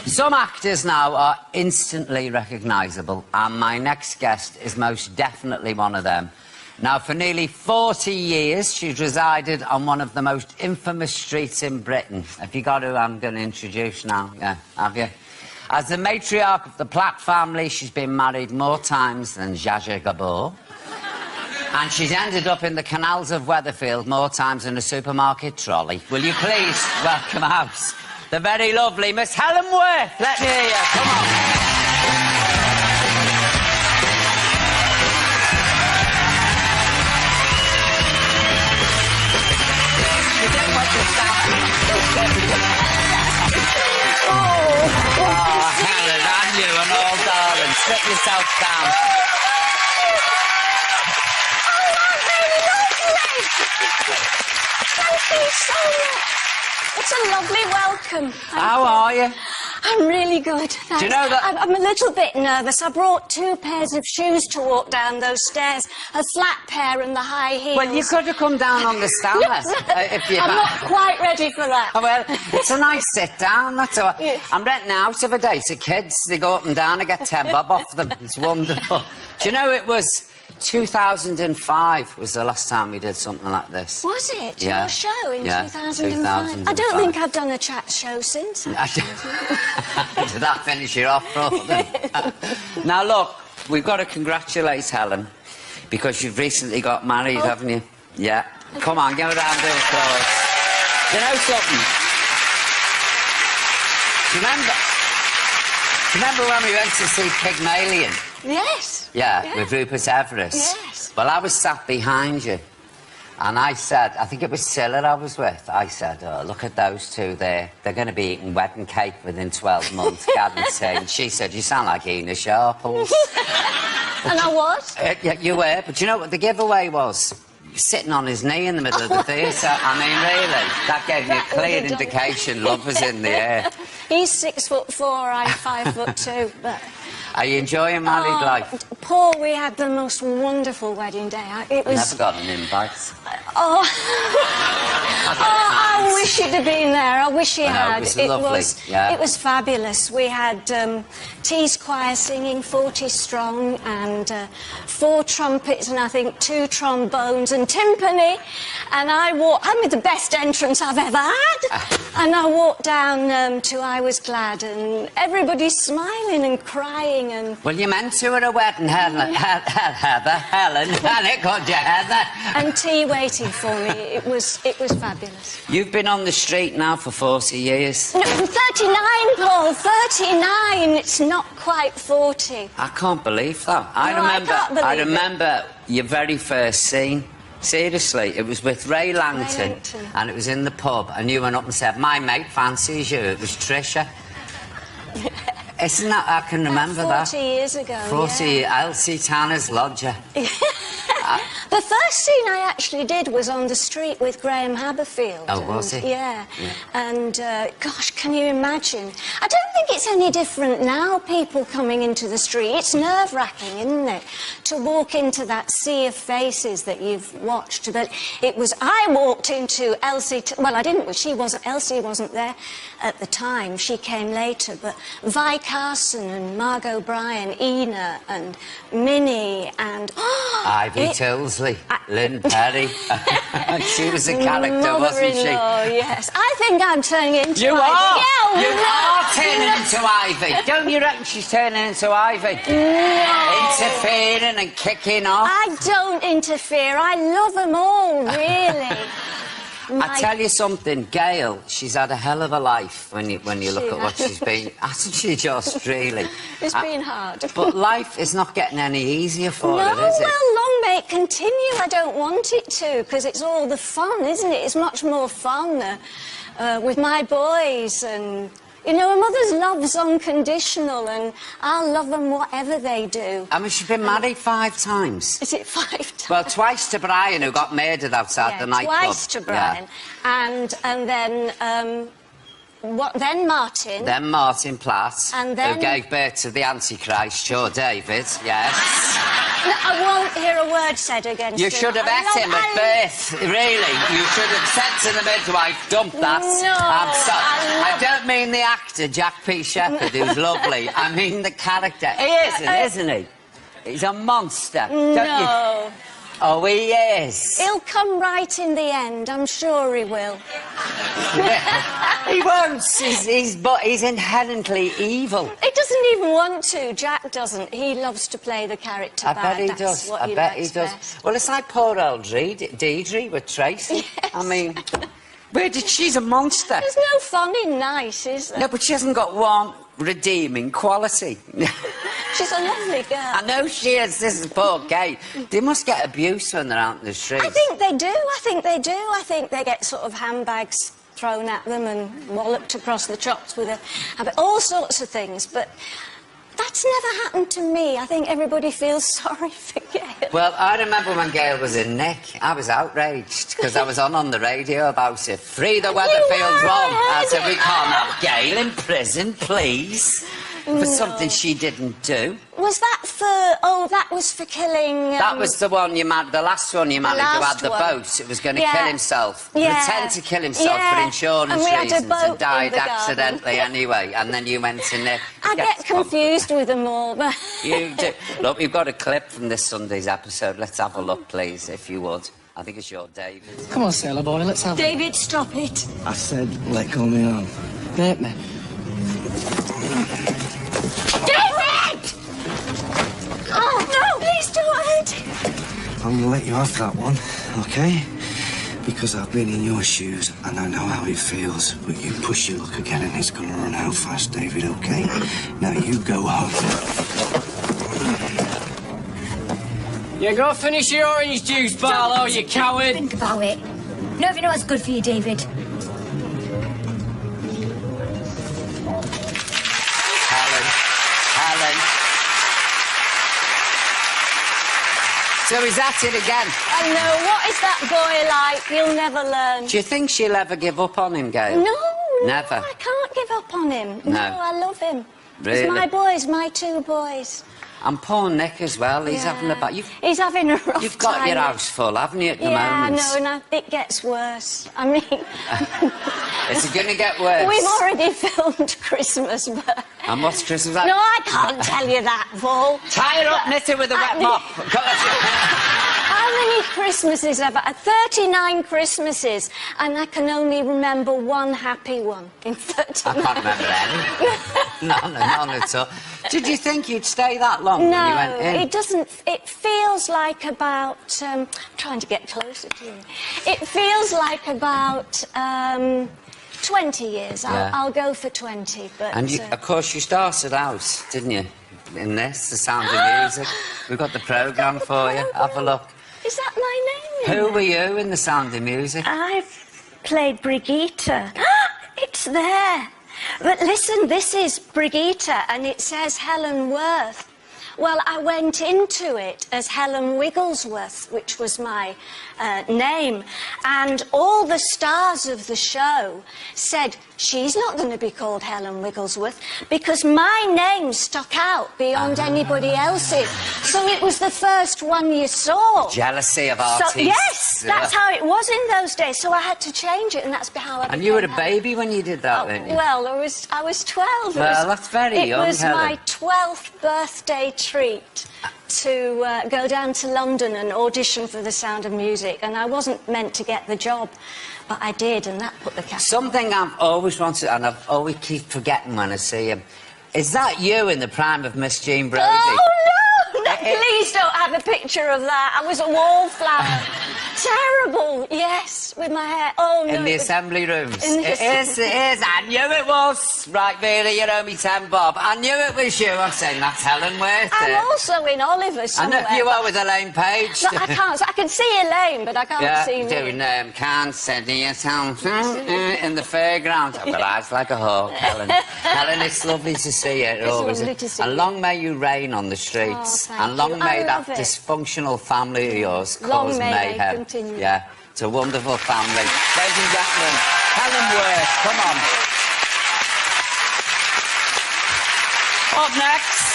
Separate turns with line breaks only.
Some actors now are instantly recognisable, and my next guest is most definitely one of them. Now, for nearly 40 years, she's resided on one of the most infamous streets in Britain. Have you got who I'm going to introduce now? Yeah, have you? As the matriarch of the Platt family, she's been married more times than Zsa Zsa Gabor. And she's ended up in the canals of Weatherfield more times than a supermarket trolley. Will you please welcome out the very lovely Miss Helen Worth? Let's hear you. Come on. Oh, Helen, and you and all, darling. Strip yourself down.
Thank you so much. It's a lovely welcome.
How are you?
I'm really good. Thanks.
Do you know that...
I'm a little bit nervous. I brought 2 pairs of shoes to walk down those stairs, a flat pair and the high heels.
Well, you could have come down on the stairs if you
I'm not quite ready for that.
Oh, well, it's a nice sit-down, that's all. Yeah. I'm renting out of a day to kids. They go up and down, I get 10 bob off them. It's wonderful. Do you know, it was 2005 was the last time we did something like this.
Was it?
Yeah.
Your show in 2005?
2005.
I don't think I've done a chat show since.
Did that finish you off, brother? Now, look, we've got to congratulate Helen, because you've recently got married, haven't you? Yeah. Come on, give her a round of applause. You know something? Do you remember when we went to see Pygmalion?
Yes.
Yeah, with Rupert Everett.
Yes.
Well, I was sat behind you, and I said, I think it was Scylla I was with, I said, oh, look at those two there. They're going to be eating wedding cake within 12 months, guarantee. And she said, you sound like Ina Sharples.
And I was?
Yeah, you were, but you know what the giveaway was? Sitting on his knee in the middle of the theatre. I mean, really, that gave me a clear indication love was in the air.
He's 6'4", I'm 5'2", but...
Are you enjoying married life?
Paul, we had the most wonderful wedding day. It was...
Never got an invite.
Oh, I wish you'd have been there. I wish you had.
It was lovely.
It was fabulous. We had T's choir singing 40 strong, and 4 trumpets, and I think 2 trombones and timpani. And I made the best entrance I've ever had. And I walked down to I Was Glad, and everybody's smiling and crying. And
well, you meant to at a wedding, Helen, and it got you, Heather.
And tea waiting for me. It was fabulous.
You've been on the street now for 40 years.
No, 39, Paul, 39. It's not quite 40.
I can't believe that. I remember your very first scene. Seriously, it was with Ray Langton, and it was in the pub, and you went up and said, my mate fancies you. It was Trisha. Isn't that... I can remember
40 years ago,
40,
yeah.
Elsie Tanner's lodger.
The first scene I actually did was on the street with Graham Haberfield.
Oh, was it?
Yeah. And, gosh, can you imagine? I don't think it's any different now, people coming into the street. It's nerve-wracking, isn't it? To walk into that sea of faces that you've watched. But it was... I walked into Elsie... Well, I didn't. Elsie wasn't there at the time. She came later. But Vi Carson and Margot Bryan, Ina and Minnie and...
Ivy Tilsley, Lynn Perry. She was a character, wasn't she?
Oh, yes. I think I'm turning into
You
Ivy.
are!
Yeah,
you are turning into Ivy. Don't you reckon she's turning into Ivy?
No.
Interfering and kicking off.
I don't interfere. I love them all, really.
I tell you something, Gail, she's had a hell of a life when you look at what she's been. Hasn't she just, really?
It's been hard.
But life is not getting any easier for her, is it?
No, well, long may it continue. I don't want it to, because it's all the fun, isn't it? It's much more fun with my boys and... You know, a mother's love's unconditional, and I'll love them whatever they do.
I mean, she's been married 5 times.
Is it 5 times?
Well, twice to Brian, who got murdered outside the nightclub.
Twice to Brian. Yeah. And then, then Martin.
Then Martin Platt,
and then...
who gave birth to the Antichrist, sure, David, yes.
No, I won't hear a word said against him.
You should have met him at birth, really. You should have said to the midwife, dump that.
No,
I don't mean the actor, Jack P. Shepherd, who's lovely. I mean the character. He isn't he? He's a monster.
No.
Don't you? Oh, he is.
He'll come right in the end, I'm sure he will.
He won't. He's inherently evil.
He doesn't even want to. Jack doesn't. He loves to play the character
I
bad.
bet he
That's
does.
what
I bet he
likes
does.
best.
Well, it's like poor old Deirdre with Tracy.
Yes.
I mean, she's a monster.
There's no fun in nice, is there?
No, but she hasn't got one redeeming quality.
She's a lovely girl.
I know she is. This is poor Gail. They must get abuse when they're out in the streets.
I think they do. I think they get sort of handbags thrown at them and walloped across the chops with all sorts of things. But that's never happened to me. I think everybody feels sorry for Gail.
Well, I remember when Gail was in Nick, I was outraged because I was on the radio about it. Free the Weatherfield one. I said, we can't have Gail in prison, please. For something she didn't do.
Was that for... Oh, that was for killing...
That was the one you married, the last one you married who had the boat. It was going to kill himself. Pretend to kill himself for insurance reasons and died accidentally anyway. And then you went in there.
I get confused with them all, but...
You do. Look, we've got a clip from this Sunday's episode. Let's have a look, please, if you would. I think it's your David.
Come on, sailor boy, let's have it.
David, stop it.
I said, let go me on. Hit me.
David! Oh, no, please don't.
I'm gonna let you have that one, okay? Because I've been in your shoes and I know how it feels. But you push your luck again and it's gonna run out fast, David, okay? Now you go home.
Yeah, go finish your orange juice, Barlow, you coward.
Think about it. Never know what's good for you, David.
Helen. So he's at it again.
I know. What is that boy like? You'll never learn.
Do you think she'll ever give up on him, Gail?
No,
Never.
I can't give up on him.
No.
I love him.
Really?
It's my boys, my two boys.
And poor Nick as well. He's having a bad...
He's having a rough time.
You've got your house full, haven't you, at the moment?
Yeah, no, it gets worse. I mean...
Is it going to get worse?
We've already filmed Christmas, but...
And what's Christmas
No,
like?
I can't tell you that, Paul.
Tie her up, knit her with a wet mop.
How many Christmases have I... 39 Christmases, and I can only remember one happy one in 39.
I can't remember any. None at all. Did you think you'd stay that long when you went in?
No, it doesn't. It feels like about... trying to get closer to you. It feels like about 20 years.
Yeah.
I'll go for 20, but...
And, of course, you started out, didn't you, in this, The Sound of Music. We've got the programme for you. Have a look.
Is that my name?
Who were you in The Sound of Music?
I've played Brigitte. It's there. But listen, this is Brigitte, and it says Helen Worth. Well, I went into it as Helen Wigglesworth, which was my name, and all the stars of the show said, she's not going to be called Helen Wigglesworth, because my name stuck out beyond anybody else's. So it was the first one you saw.
Jealousy of artists.
So, yes, that's how it was in those days. So I had to change it, and that's how I became
And you were a
Helen.
baby when you did that, weren't you?
Well, I was 12.
Well, that's very young,
It was
Helen.
my 12th birthday treat to go down to London and audition for The Sound of Music, and I wasn't meant to get the job, but I did, and that put the cap.
Something I've always wanted, and I've always keep forgetting when I see him, is that you in the prime of Miss Jean Brodie?
Oh, no, please don't have a picture of that. I was a wallflower. Terrible, yes, with my hair. Oh, no.
In the assembly rooms.
In the
It is. I knew it was. Right, really, you owe me 10 bob. I knew it was you. I'm saying that's Helen Worth.
I'm also in Oliver
I
somewhere.
know you are with Elaine Page.
No, I can't. I can see Elaine, but I can't see me.
doing can't say to yourself in the fairground. I've got eyes like a hawk, Helen. Helen, it's lovely to see you.
It's lovely to see
and
you.
long may you reign on the streets.
Oh, thank
and long
you.
may
I
that
love it.
dysfunctional family of yours
Long
cause
may they
mayhem.
continue.
Yeah, it's a wonderful family. Ladies and gentlemen, Helen Worth, come on. Up next.